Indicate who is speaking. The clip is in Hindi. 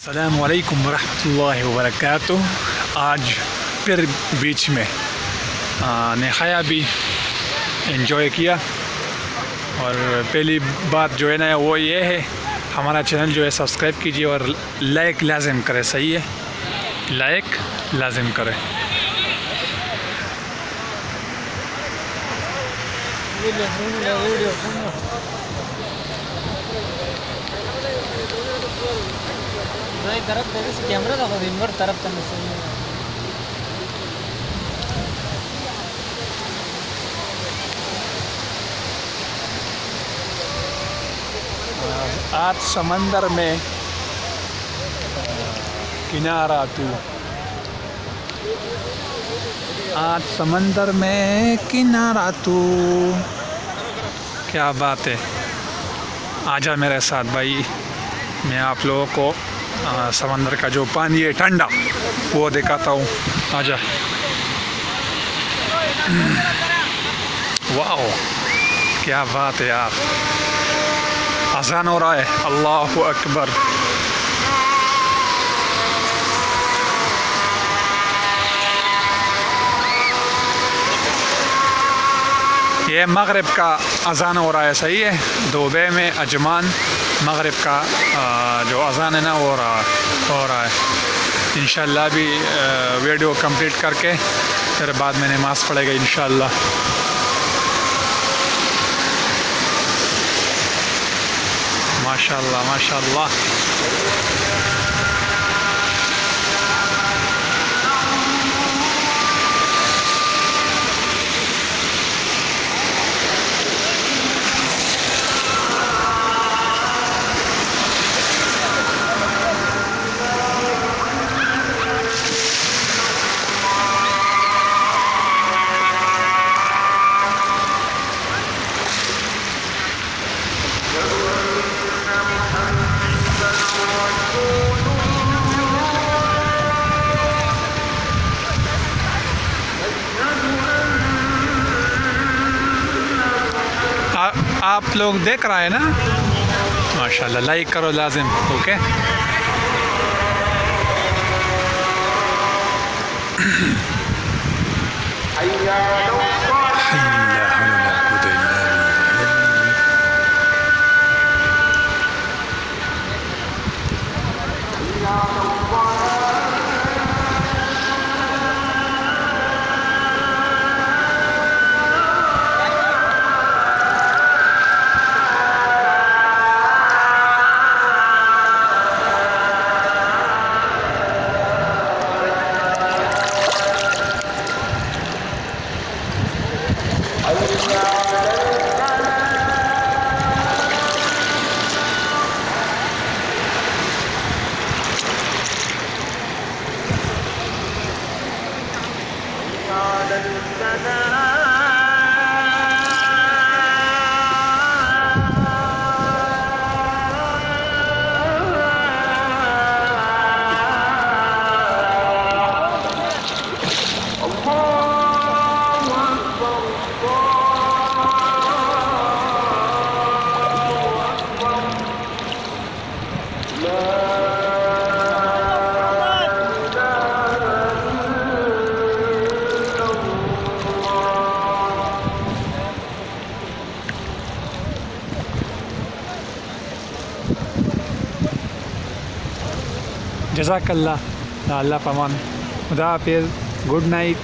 Speaker 1: अस्सलामुअलैकुम वरहमतुल्लाहि वबरकातुह। आज फिर बीच में नहाया भी, एंजॉय किया। और पहली बात जो है ना वो ये है, हमारा चैनल जो है सब्सक्राइब कीजिए और लाइक लाजिम करें। सही है, लाइक लाजिम करें।
Speaker 2: कैमरा था इनवर्ट तरफ
Speaker 1: आज समंदर में किनारा तू, आज समंदर में किनारा तू। क्या बात है, आजा मेरे साथ भाई। मैं आप लोगों को समंदर का जो पानी है ठंडा वो दिखाता हूँ। आजा। वाह, क्या बात है यार। अज़ान हो रहा है, अल्लाहु अकबर। ये मगरिब का अज़ान हो रहा है। सही है, दुबई में अजमान मगरिब का जो अज़ान है ना वो हो रहा है। इंशाअल्लाह भी वीडियो कंप्लीट करके फिर बाद में नमाज़ पढ़ेगा इंशाअल्लाह। माशाअल्लाह माशाअल्लाह। आप लोग देख रहे हैं ना, माशाल्लाह। लाइक करो लाजिम। ओके। जज़ाकल्लाह, अल्लाह पमान। खुदा हाफिज़, गुड नाइट।